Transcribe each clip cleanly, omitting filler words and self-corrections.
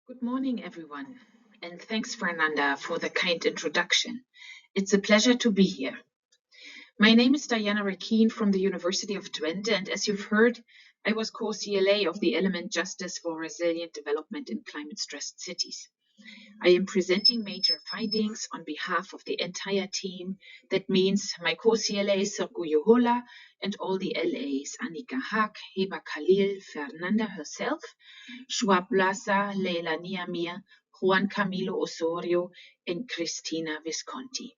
Good morning, everyone, and thanks, Fernanda, for the kind introduction. It's a pleasure to be here. My name is Diana Reckien from the University of Twente, and as you've heard, I was co-CLA of the element Justice for Resilient Development in Climate-Stressed Cities. I am presenting major findings on behalf of the entire team. That means my co-CLAs, Sergio Yohola, and all the LAs, Annika Haag, Heba Khalil, Fernanda herself, Schwab Blaza, Leila Niamir, Juan Camilo Osorio, and Cristina Visconti.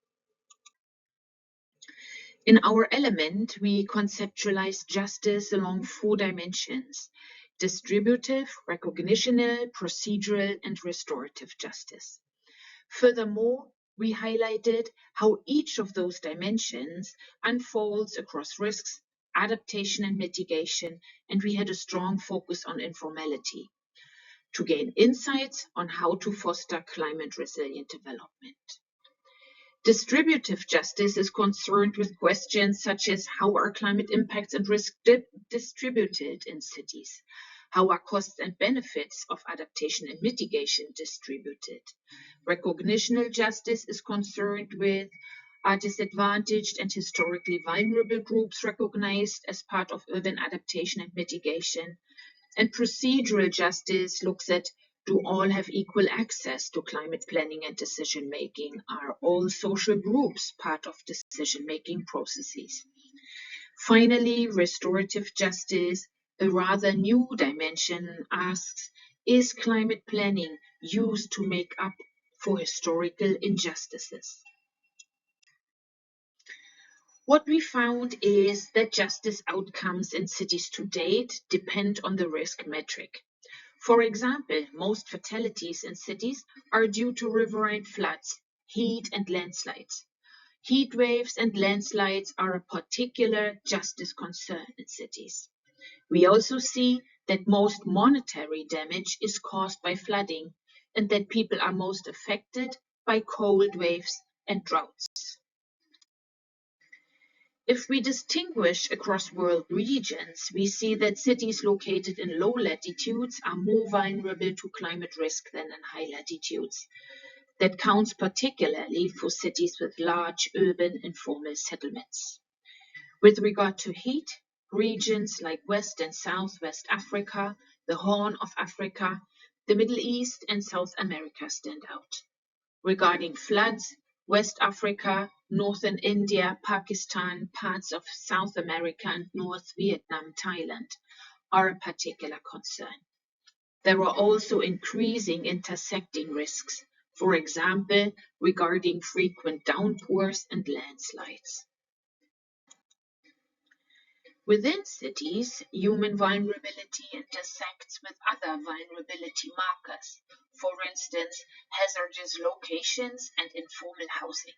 In our element, we conceptualize justice along 4 dimensions: distributive, recognitional, procedural, and restorative justice. Furthermore, we highlighted how each of those dimensions unfolds across risks, adaptation, and mitigation, and we had a strong focus on informality to gain insights on how to foster climate-resilient development. Distributive justice is concerned with questions such as how are climate impacts and risks distributed in cities? How are costs and benefits of adaptation and mitigation distributed? Recognitional justice is concerned with are disadvantaged and historically vulnerable groups recognized as part of urban adaptation and mitigation? And procedural justice looks at do all have equal access to climate planning and decision making? Are all social groups part of decision making processes? Finally, restorative justice, a rather new dimension, asks, is climate planning used to make up for historical injustices? What we found is that justice outcomes in cities to date depend on the risk metric. For example, most fatalities in cities are due to riverine floods, heat, and landslides. Heat waves and landslides are a particular justice concern in cities. We also see that most monetary damage is caused by flooding and that people are most affected by cold waves and droughts. If we distinguish across world regions, we see that cities located in low latitudes are more vulnerable to climate risk than in high latitudes. That counts particularly for cities with large urban informal settlements. With regard to heat, regions like West and Southwest Africa, the Horn of Africa, the Middle East, and South America stand out. Regarding floods, West Africa, northern India, Pakistan, parts of South America, and North Vietnam, Thailand are a particular concern. There are also increasing intersecting risks, for example, regarding frequent downpours and landslides. Within cities, human vulnerability intersects with other vulnerability markers, for instance, hazardous locations and informal housing.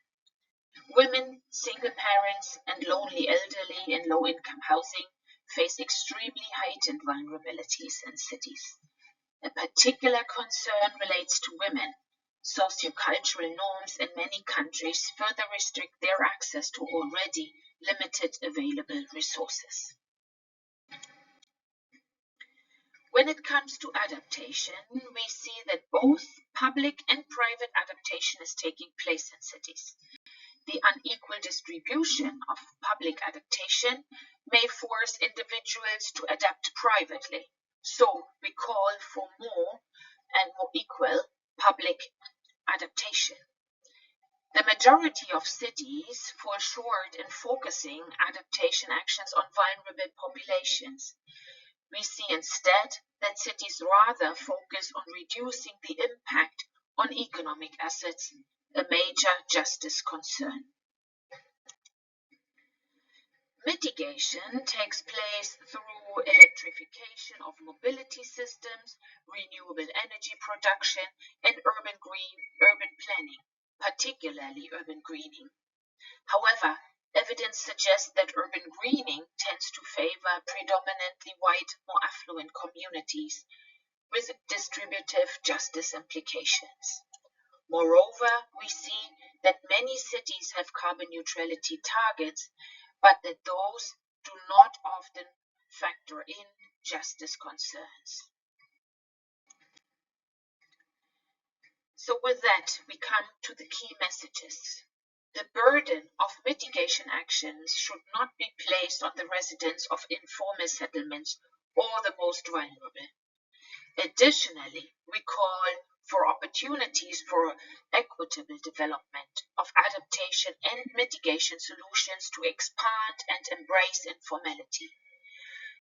Women, single parents, and lonely elderly in low-income housing face extremely heightened vulnerabilities in cities. A particular concern relates to women. Sociocultural norms in many countries further restrict their access to already limited available resources. When it comes to adaptation, we see that both public and private adaptation is taking place in cities. The unequal distribution of public adaptation may force individuals to adapt privately. So we call for more and more equal public adaptation. The majority of cities fall short in focusing adaptation actions on vulnerable populations. We see instead that cities rather focus on reducing the impact on economic assets, a major justice concern. Mitigation takes place through electrification of mobility systems, renewable energy production, and urban planning, particularly urban greening. However, evidence suggests that urban greening tends to favor predominantly white, more affluent communities with distributive justice implications. Moreover, we see that many cities have carbon neutrality targets, but that those do not often factor in justice concerns. So with that, we come to the key messages. The burden of mitigation actions should not be placed on the residents of informal settlements or the most vulnerable. Additionally, we call for opportunities for equitable development of adaptation and mitigation solutions to expand and embrace informality.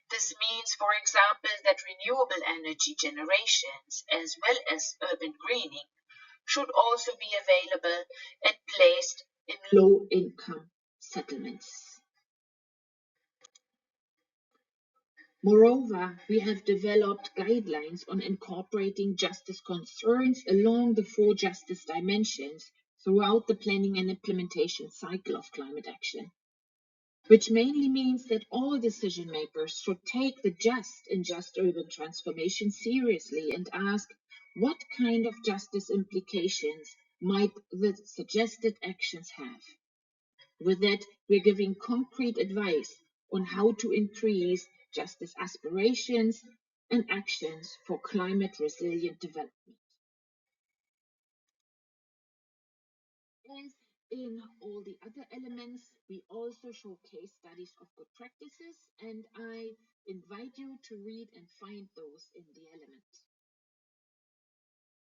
This means, for example, that renewable energy generations, as well as urban greening, should also be available and placed in low-income settlements. Moreover, we have developed guidelines on incorporating justice concerns along the four justice dimensions throughout the planning and implementation cycle of climate action, which mainly means that all decision makers should take the just in just urban transformation seriously and ask what kind of justice implications might the suggested actions have. With that, we're giving concrete advice on how to increase justice aspirations and actions for climate resilient development. As in all the other elements, we also show case studies of good practices, and I invite you to read and find those in the element.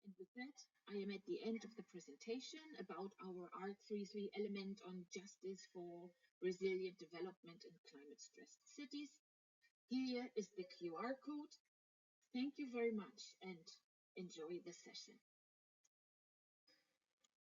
And with that, I am at the end of the presentation about our ARC33 element on justice for resilient development in climate stressed cities. Here is the QR code. Thank you very much and enjoy the session.